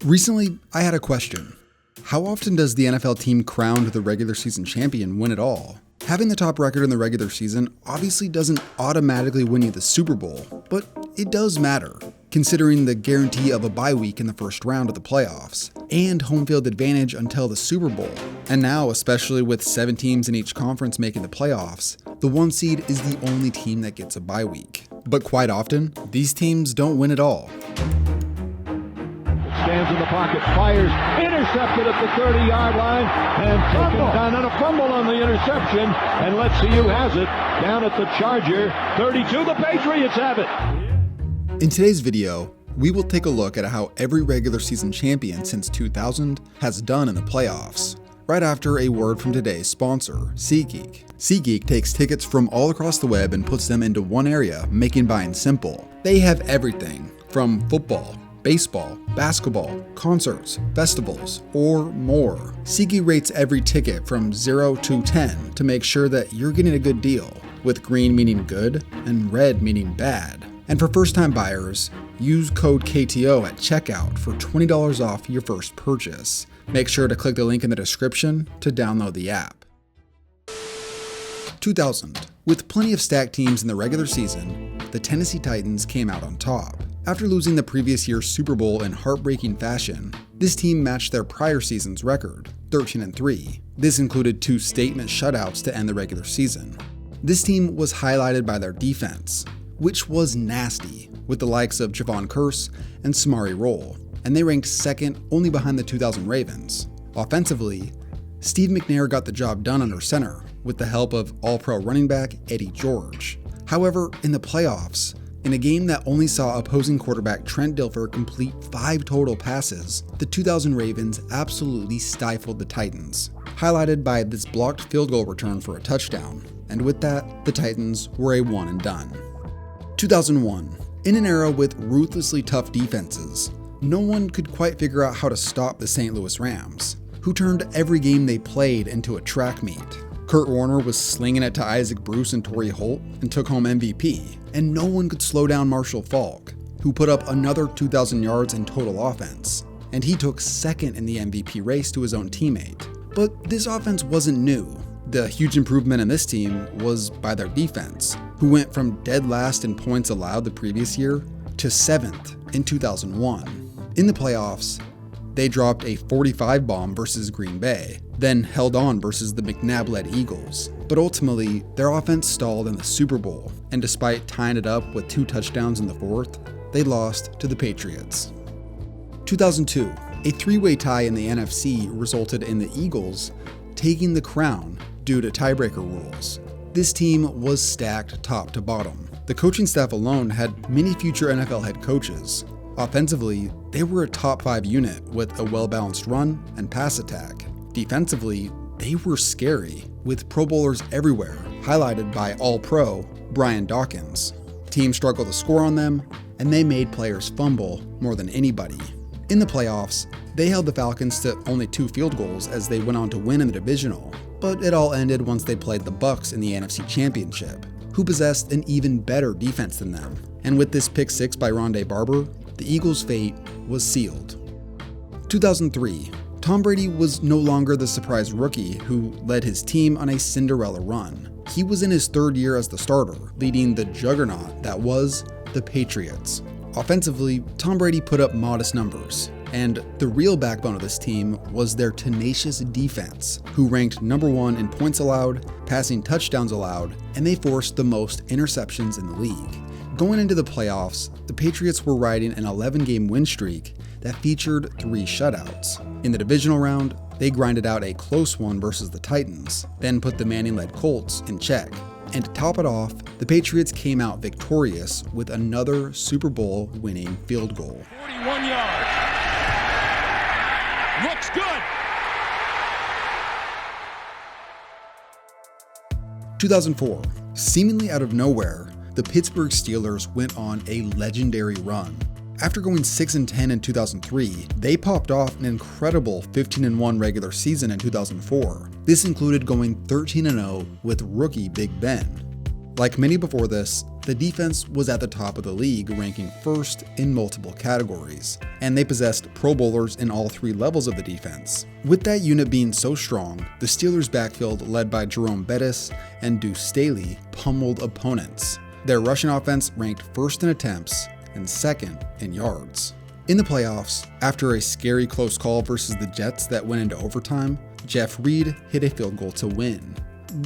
Recently, I had a question. How often does the NFL team crowned the regular season champion win it all? Having the top record in the regular season obviously doesn't automatically win you the Super Bowl, but it does matter, considering the guarantee of a bye week in the first round of the playoffs, and home field advantage until the Super Bowl. And now, especially with 7 teams in each conference making the playoffs, the 1 seed is the only team that gets a bye week. But quite often, these teams don't win it all. Stands in the pocket, fires, intercepted at the 30-yard line, and taken down, and a fumble on the interception. And let's see who has it. Down at the Charger, 32, the Patriots have it. In today's video, we will take a look at how every regular season champion since 2000 has done in the playoffs. Right after a word from today's sponsor, SeatGeek. SeatGeek takes tickets from all across the web and puts them into one area, making buying simple. They have everything from football, baseball, basketball, concerts, festivals, or more. SeatGeek rates every ticket from 0 to 10 to make sure that you're getting a good deal, with green meaning good and red meaning bad. And for first-time buyers, use code KTO at checkout for $20 off your first purchase. Make sure to click the link in the description to download the app. 2000. With plenty of stacked teams in the regular season, the Tennessee Titans came out on top. After losing the previous year's Super Bowl in heartbreaking fashion, this team matched their prior season's record, 13-3. This included 2 statement shutouts to end the regular season. This team was highlighted by their defense, which was nasty, with the likes of Javon Curse and Samari Rolle, and they ranked second only behind the 2000 Ravens. Offensively, Steve McNair got the job done under center, with the help of All-Pro running back Eddie George. However, in the playoffs, in a game that only saw opposing quarterback Trent Dilfer complete 5 total passes, the 2000 Ravens absolutely stifled the Titans, highlighted by this blocked field goal return for a touchdown. And with that, the Titans were a one and done. 2001. In an era with ruthlessly tough defenses, no one could quite figure out how to stop the St. Louis Rams, who turned every game they played into a track meet. Kurt Warner was slinging it to Isaac Bruce and Torrey Holt and took home MVP, and no one could slow down Marshall Faulk, who put up another 2,000 yards in total offense, and he took second in the MVP race to his own teammate. But this offense wasn't new. The huge improvement in this team was by their defense, who went from dead last in points allowed the previous year to 7th in 2001. In the playoffs, they dropped a 45 bomb versus Green Bay, then held on versus the McNabb-led Eagles. But ultimately, their offense stalled in the Super Bowl, and despite tying it up with 2 touchdowns in the 4th, they lost to the Patriots. 2002, a 3-way tie in the NFC resulted in the Eagles taking the crown due to tiebreaker rules. This team was stacked top to bottom. The coaching staff alone had many future NFL head coaches. Offensively, they were a top 5 unit with a well-balanced run and pass attack. Defensively, they were scary, with Pro Bowlers everywhere, highlighted by All-Pro Brian Dawkins. Teams struggled to score on them, and they made players fumble more than anybody. In the playoffs, they held the Falcons to only 2 field goals as they went on to win in the divisional, but it all ended once they played the Bucs in the NFC Championship, who possessed an even better defense than them. And with this pick 6 by Rondé Barber, the Eagles' fate was sealed. 2003. Tom Brady was no longer the surprise rookie who led his team on a Cinderella run. He was in his 3rd year as the starter, leading the juggernaut that was the Patriots. Offensively, Tom Brady put up modest numbers, and the real backbone of this team was their tenacious defense, who ranked number 1 in points allowed, passing touchdowns allowed, and they forced the most interceptions in the league. Going into the playoffs, the Patriots were riding an 11-game win streak that featured 3 shutouts. In the divisional round, they grinded out a close one versus the Titans, then put the Manning-led Colts in check. And to top it off, the Patriots came out victorious with another Super Bowl winning field goal. 41 yards. Looks good. 2004. Seemingly out of nowhere, the Pittsburgh Steelers went on a legendary run. After going 6-10 in 2003, they popped off an incredible 15-1 regular season in 2004. This included going 13-0 with rookie Big Ben. Like many before this, the defense was at the top of the league, ranking first in multiple categories, and they possessed Pro Bowlers in all 3 levels of the defense. With that unit being so strong, the Steelers' backfield, led by Jerome Bettis and Deuce Staley, pummeled opponents. Their rushing offense ranked first in attempts and second in yards. In the playoffs, after a scary close call versus the Jets that went into overtime, Jeff Reed hit a field goal to win.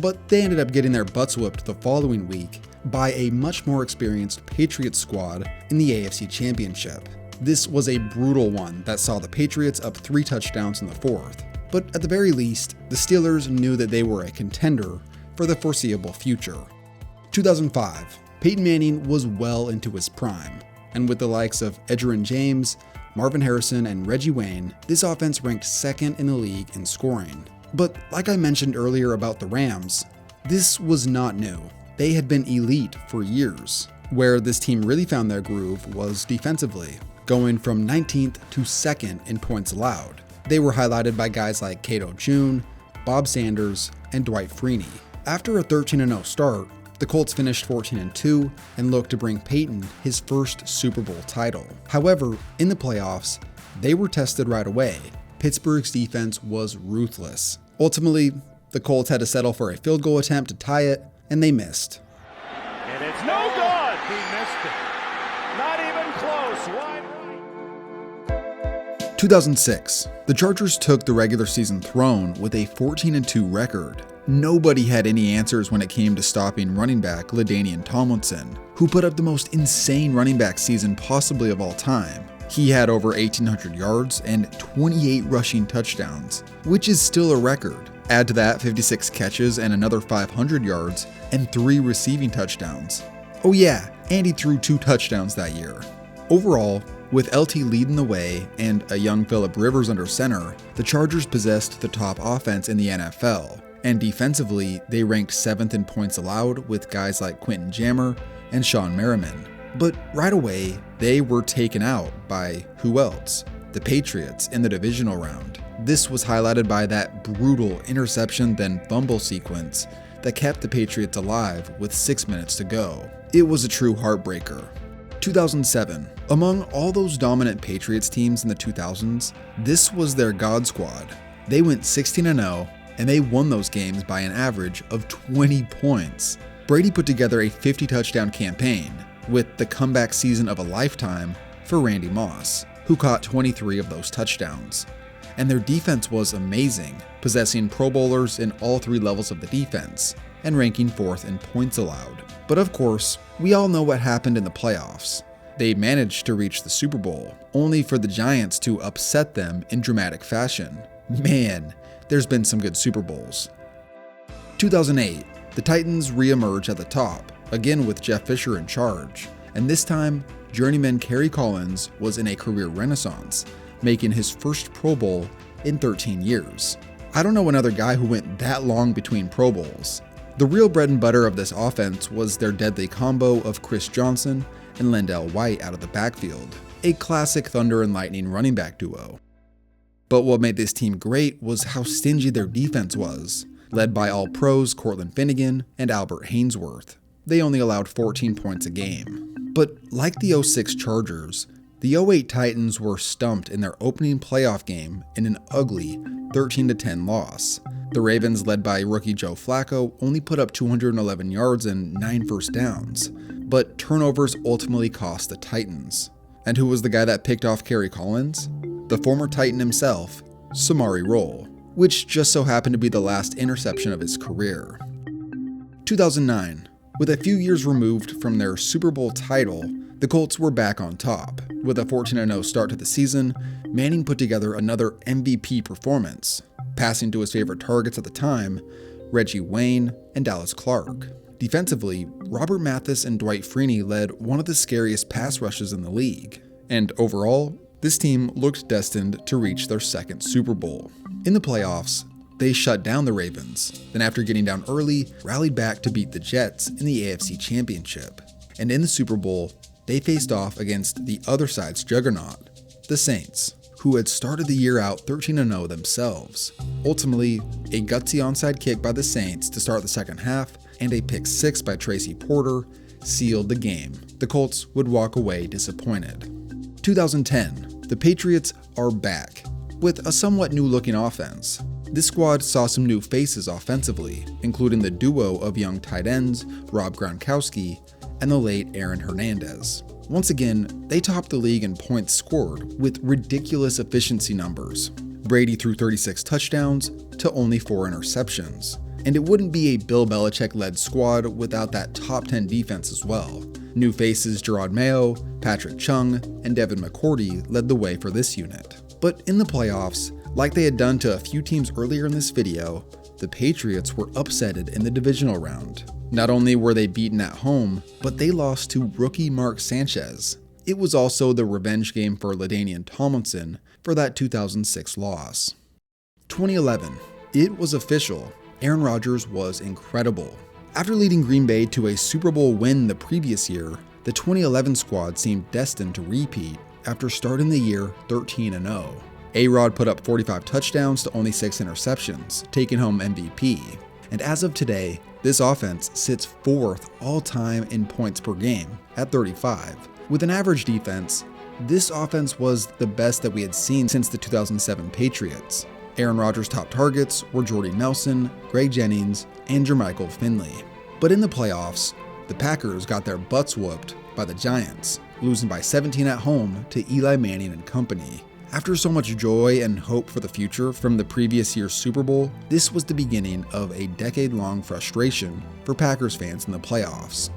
But they ended up getting their butts whooped the following week by a much more experienced Patriots squad in the AFC Championship. This was a brutal one that saw the Patriots up 3 touchdowns in the 4th. But at the very least, the Steelers knew that they were a contender for the foreseeable future. 2005, Peyton Manning was well into his prime, and with the likes of Edgerrin James, Marvin Harrison, and Reggie Wayne, this offense ranked second in the league in scoring. But like I mentioned earlier about the Rams, this was not new. They had been elite for years. Where this team really found their groove was defensively, going from 19th to 2nd in points allowed. They were highlighted by guys like Cato June, Bob Sanders, and Dwight Freeney. After a 13-0 start, the Colts finished 14-2 and looked to bring Peyton his first Super Bowl title. However, in the playoffs, they were tested right away. Pittsburgh's defense was ruthless. Ultimately, the Colts had to settle for a field goal attempt to tie it, and they missed. And it's no good! He missed it. Not even close. Wide right. 2006, the Chargers took the regular season throne with a 14-2 record. Nobody had any answers when it came to stopping running back LaDainian Tomlinson, who put up the most insane running back season possibly of all time. He had over 1,800 yards and 28 rushing touchdowns, which is still a record. Add to that 56 catches and another 500 yards and 3 receiving touchdowns. Oh yeah, and he threw 2 touchdowns that year. Overall, with LT leading the way and a young Phillip Rivers under center, the Chargers possessed the top offense in the NFL. And defensively, they ranked 7th in points allowed with guys like Quentin Jammer and Sean Merriman. But right away, they were taken out by who else? The Patriots in the divisional round. This was highlighted by that brutal interception then fumble sequence that kept the Patriots alive with 6 minutes to go. It was a true heartbreaker. 2007. Among all those dominant Patriots teams in the 2000s, this was their God squad. They went 16-0, and they won those games by an average of 20 points. Brady put together a 50-touchdown campaign, with the comeback season of a lifetime for Randy Moss, who caught 23 of those touchdowns. And their defense was amazing, possessing Pro Bowlers in all 3 levels of the defense, and ranking 4th in points allowed. But of course, we all know what happened in the playoffs. They managed to reach the Super Bowl, only for the Giants to upset them in dramatic fashion. Man, there's been some good Super Bowls. 2008, the Titans re-emerge at the top, again with Jeff Fisher in charge, and this time, journeyman Kerry Collins was in a career renaissance, making his first Pro Bowl in 13 years. I don't know another guy who went that long between Pro Bowls. The real bread and butter of this offense was their deadly combo of Chris Johnson and Lendell White out of the backfield, a classic Thunder and Lightning running back duo. But what made this team great was how stingy their defense was, led by All-Pros Cortland Finnegan and Albert Hainsworth. They only allowed 14 points a game. But like the 06 Chargers, the 08 Titans were stumped in their opening playoff game in an ugly 13-10 loss. The Ravens, led by rookie Joe Flacco, only put up 211 yards and 9 first downs, but turnovers ultimately cost the Titans. And who was the guy that picked off Kerry Collins? The former Titan himself, Samari Rolle, which just so happened to be the last interception of his career. 2009. With a few years removed from their Super Bowl title, the Colts were back on top. With a 14-0 start to the season, Manning put together another MVP performance, passing to his favorite targets at the time, Reggie Wayne and Dallas Clark. Defensively, Robert Mathis and Dwight Freeney led one of the scariest pass rushes in the league. And overall, this team looked destined to reach their second Super Bowl. In the playoffs, they shut down the Ravens, then after getting down early, rallied back to beat the Jets in the AFC Championship. And in the Super Bowl, they faced off against the other side's juggernaut, the Saints, who had started the year out 13-0 themselves. Ultimately, a gutsy onside kick by the Saints to start the second half, and a pick 6 by Tracy Porter sealed the game. The Colts would walk away disappointed. 2010, the Patriots are back, with a somewhat new-looking offense. This squad saw some new faces offensively, including the duo of young tight ends, Rob Gronkowski, and the late Aaron Hernandez. Once again, they topped the league in points scored with ridiculous efficiency numbers. Brady threw 36 touchdowns to only 4 interceptions. And it wouldn't be a Bill Belichick-led squad without that top 10 defense as well. New faces Gerard Mayo, Patrick Chung, and Devin McCourty led the way for this unit. But in the playoffs, like they had done to a few teams earlier in this video, the Patriots were upsetted in the divisional round. Not only were they beaten at home, but they lost to rookie Mark Sanchez. It was also the revenge game for LaDainian Tomlinson for that 2006 loss. 2011. It was official. Aaron Rodgers was incredible. After leading Green Bay to a Super Bowl win the previous year, the 2011 squad seemed destined to repeat after starting the year 13-0. A-Rod put up 45 touchdowns to only 6 interceptions, taking home MVP. And as of today, this offense sits 4th all-time in points per game at 35. With an average defense, this offense was the best that we had seen since the 2007 Patriots. Aaron Rodgers' top targets were Jordy Nelson, Greg Jennings, and Jermichael Finley. But in the playoffs, the Packers got their butts whooped by the Giants, losing by 17 at home to Eli Manning and company. After so much joy and hope for the future from the previous year's Super Bowl, this was the beginning of a decade-long frustration for Packers fans in the playoffs.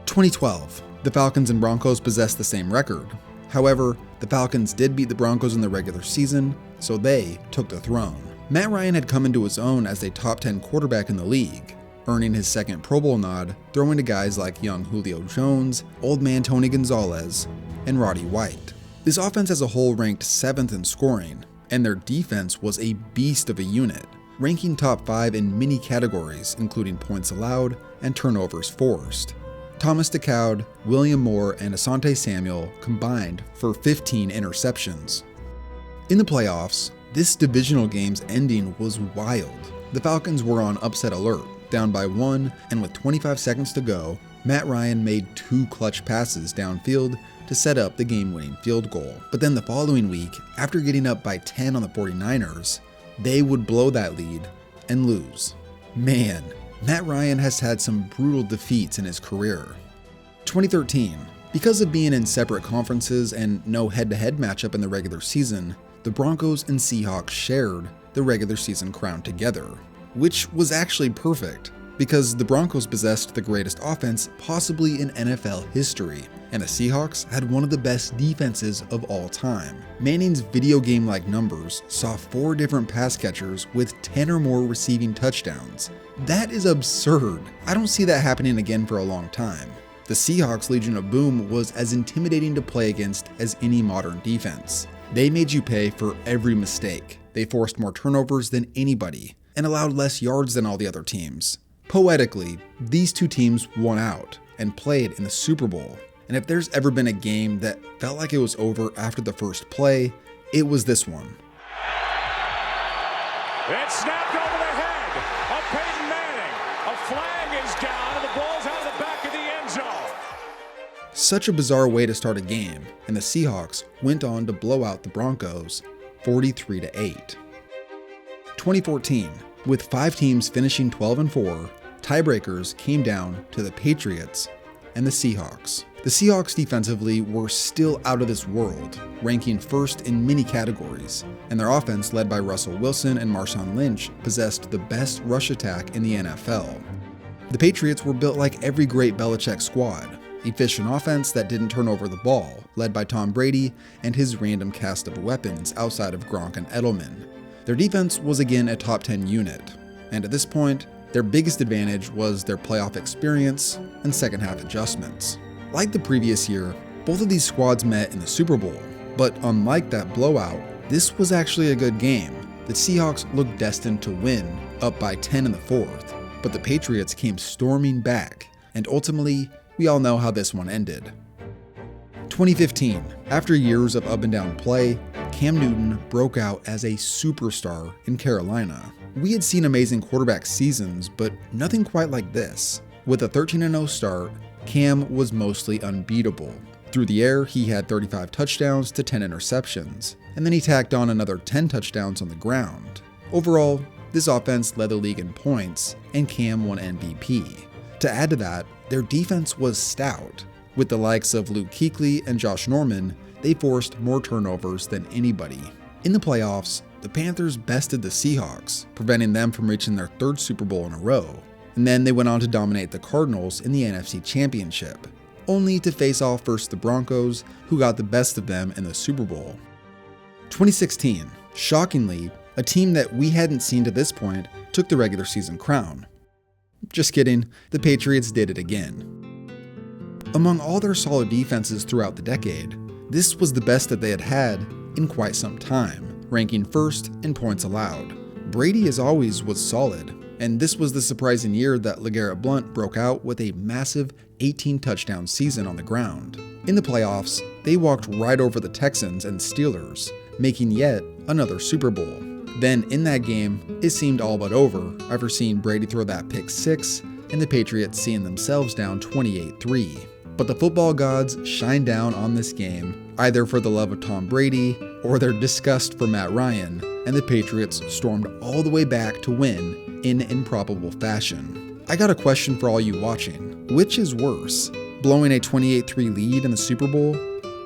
2012. The Falcons and Broncos possessed the same record. However, the Falcons did beat the Broncos in the regular season, so they took the throne. Matt Ryan had come into his own as a top 10 quarterback in the league, earning his second Pro Bowl nod, throwing to guys like young Julio Jones, old man Tony Gonzalez, and Roddy White. This offense as a whole ranked 7th in scoring, and their defense was a beast of a unit, ranking top 5 in many categories, including points allowed and turnovers forced. Thomas DeCoud, William Moore, and Asante Samuel combined for 15 interceptions. In the playoffs, this divisional game's ending was wild. The Falcons were on upset alert, down by 1, and with 25 seconds to go, Matt Ryan made 2 clutch passes downfield to set up the game-winning field goal. But then the following week, after getting up by 10 on the 49ers, they would blow that lead and lose. Man, Matt Ryan has had some brutal defeats in his career. 2013. Because of being in separate conferences and no head-to-head matchup in the regular season, the Broncos and Seahawks shared the regular season crown together, which was actually perfect, because the Broncos possessed the greatest offense possibly in NFL history, and the Seahawks had one of the best defenses of all time. Manning's video game-like numbers saw 4 different pass catchers with 10 or more receiving touchdowns. That is absurd. I don't see that happening again for a long time. The Seahawks' Legion of Boom was as intimidating to play against as any modern defense. They made you pay for every mistake. They forced more turnovers than anybody, and allowed less yards than all the other teams. Poetically, these two teams won out and played in the Super Bowl. And if there's ever been a game that felt like it was over after the first play, it was this one. It's snapped over the head of Peyton Manning. A flag is down and the ball's out of the back of the end zone. Such a bizarre way to start a game, and the Seahawks went on to blow out the Broncos 43-8. 2014. With 5 teams finishing 12-4, tiebreakers came down to the Patriots and the Seahawks. The Seahawks defensively were still out of this world, ranking 1st in many categories, and their offense, led by Russell Wilson and Marshawn Lynch, possessed the best rush attack in the NFL. The Patriots were built like every great Belichick squad, efficient offense that didn't turn over the ball, led by Tom Brady and his random cast of weapons outside of Gronk and Edelman. Their defense was again a top 10 unit, and at this point, their biggest advantage was their playoff experience and second half adjustments. Like the previous year, both of these squads met in the Super Bowl, but unlike that blowout, this was actually a good game. The Seahawks looked destined to win, up by 10 in the 4th, but the Patriots came storming back, and ultimately, we all know how this one ended. 2015. After years of up and down play, Cam Newton broke out as a superstar in Carolina. We had seen amazing quarterback seasons, but nothing quite like this. With a 13-0 start, Cam was mostly unbeatable. Through the air, he had 35 touchdowns to 10 interceptions, and then he tacked on another 10 touchdowns on the ground. Overall, this offense led the league in points, and Cam won MVP. To add to that, their defense was stout. With the likes of Luke Kuechly and Josh Norman, they forced more turnovers than anybody. In the playoffs, the Panthers bested the Seahawks, preventing them from reaching their third Super Bowl in a row. And then they went on to dominate the Cardinals in the NFC Championship, only to face off versus the Broncos, who got the best of them in the Super Bowl. 2016, shockingly, a team that we hadn't seen to this point took the regular season crown. Just kidding, the Patriots did it again. Among all their solid defenses throughout the decade, this was the best that they had had in quite some time, ranking first in points allowed. Brady as always was solid, and this was the surprising year that LeGarrette Blount broke out with a massive 18-touchdown season on the ground. In the playoffs, they walked right over the Texans and Steelers, making yet another Super Bowl. Then in that game, it seemed all but over after seeing Brady throw that pick six and the Patriots seeing themselves down 28-3. But the football gods shined down on this game, either for the love of Tom Brady or their disgust for Matt Ryan, and the Patriots stormed all the way back to win in improbable fashion. I got a question for all you watching. Which is worse, blowing a 28-3 lead in the Super Bowl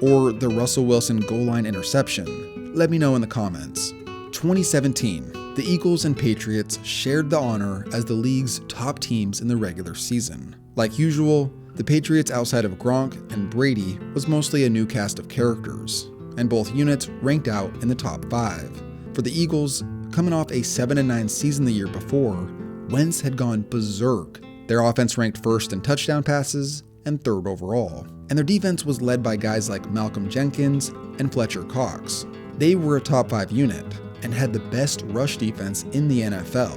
or the Russell Wilson goal line interception? Let me know in the comments. 2017, the Eagles and Patriots shared the honor as the league's top teams in the regular season. Like usual, the Patriots outside of Gronk and Brady was mostly a new cast of characters, and both units ranked out in the top 5. For the Eagles, coming off a 7-9 season the year before, Wentz had gone berserk. Their offense ranked first in touchdown passes and third overall, and their defense was led by guys like Malcolm Jenkins and Fletcher Cox. They were a top 5 unit and had the best rush defense in the NFL.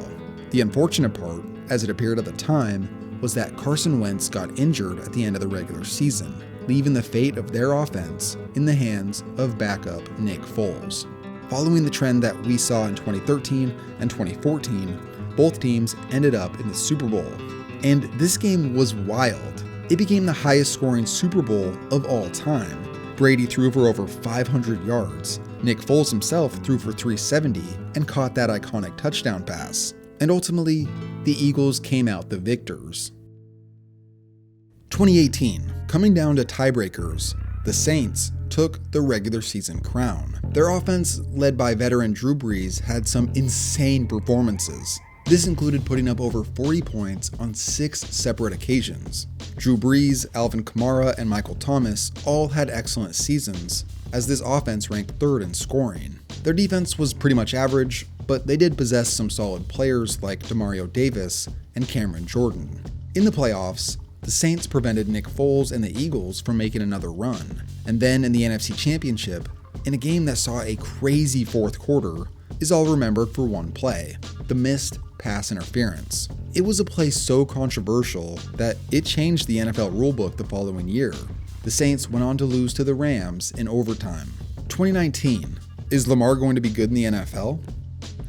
The unfortunate part, as it appeared at the time, was that Carson Wentz got injured at the end of the regular season, leaving the fate of their offense in the hands of backup Nick Foles. Following the trend that we saw in 2013 and 2014, both teams ended up in the Super Bowl. And this game was wild. It became the highest scoring Super Bowl of all time. Brady threw for over 500 yards. Nick Foles himself threw for 370 and caught that iconic touchdown pass. And ultimately, the Eagles came out the victors. 2018, coming down to tiebreakers, the Saints took the regular season crown. Their offense, led by veteran Drew Brees, had some insane performances. This included putting up over 40 points on 6 separate occasions. Drew Brees, Alvin Kamara, and Michael Thomas all had excellent seasons, as this offense ranked third in scoring. Their defense was pretty much average, but they did possess some solid players like Demario Davis and Cameron Jordan. In the playoffs, the Saints prevented Nick Foles and the Eagles from making another run. And then in the NFC Championship, in a game that saw a crazy fourth quarter, is all remembered for one play: the missed pass interference. It was a play so controversial that it changed the NFL rulebook the following year. The Saints went on to lose to the Rams in overtime. 2019, is Lamar going to be good in the NFL?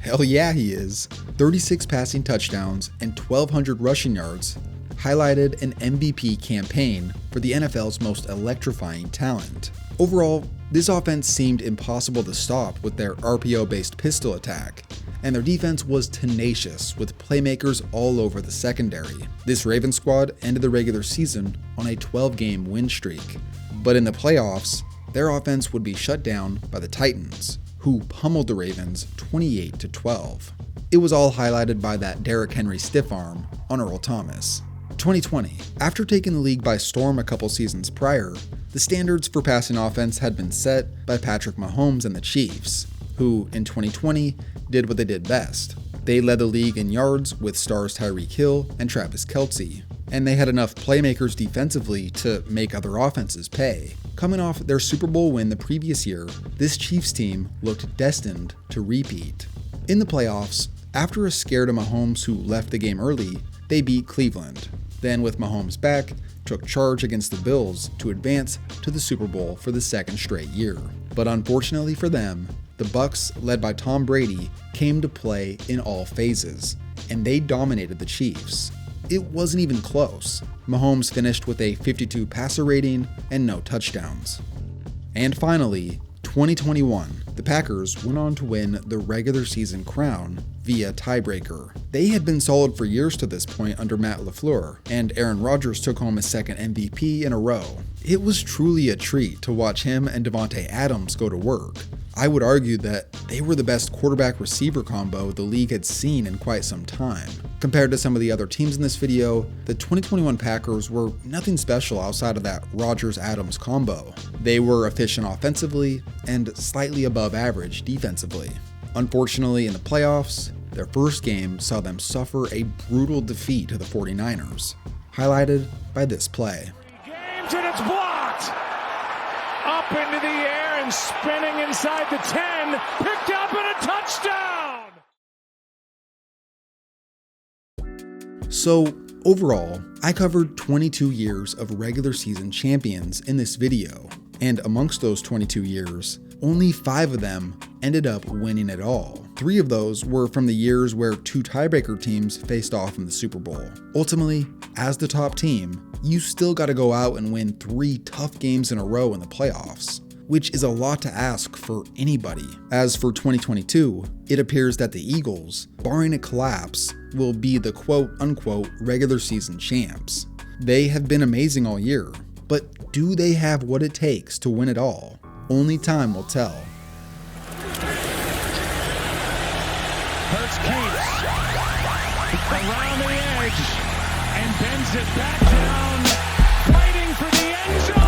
Hell yeah, he is. 36 passing touchdowns and 1,200 rushing yards highlighted an MVP campaign for the NFL's most electrifying talent. Overall, this offense seemed impossible to stop with their RPO-based pistol attack, and their defense was tenacious with playmakers all over the secondary. This Ravens squad ended the regular season on a 12-game win streak, but in the playoffs, their offense would be shut down by the Titans, who pummeled the Ravens 28-12. It was all highlighted by that Derrick Henry stiff arm on Earl Thomas. 2020, after taking the league by storm a couple seasons prior, the standards for passing offense had been set by Patrick Mahomes and the Chiefs, who in 2020 did what they did best. They led the league in yards with stars Tyreek Hill and Travis Kelce, and they had enough playmakers defensively to make other offenses pay. Coming off their Super Bowl win the previous year, this Chiefs team looked destined to repeat. In the playoffs, after a scare to Mahomes who left the game early, they beat Cleveland. Then with Mahomes back, took charge against the Bills to advance to the Super Bowl for the second straight year. But unfortunately for them, the Bucs, led by Tom Brady, came to play in all phases, and they dominated the Chiefs. it wasn't even close. Mahomes finished with a 52 passer rating and no touchdowns. And finally, 2021, the Packers went on to win the regular season crown via tiebreaker. They had been solid for years to this point under Matt LaFleur, and Aaron Rodgers took home his second MVP in a row. It was truly a treat to watch him and Davante Adams go to work. I would argue that they were the best quarterback-receiver combo the league had seen in quite some time. Compared to some of the other teams in this video, the 2021 Packers were nothing special outside of that Rodgers-Adams combo. They were efficient offensively and slightly above average defensively. Unfortunately, in the playoffs, their first game saw them suffer a brutal defeat to the 49ers, highlighted by this play. Games and it's blocked! Up into the air and spinning inside the 10, picked up and a touchdown! So, overall, I covered 22 years of regular season champions in this video, and amongst those 22 years, only 5 of them ended up winning it all. 3 of those were from the years where 2 tiebreaker teams faced off in the Super Bowl. Ultimately, as the top team, you still gotta go out and win 3 tough games in a row in the playoffs, which is a lot to ask for anybody. As for 2022, it appears that the Eagles, barring a collapse, will be the quote-unquote regular season champs. They have been amazing all year, but do they have what it takes to win it all? Only time will tell. Hurts keeps around the edge and bends it back down, fighting for the end zone.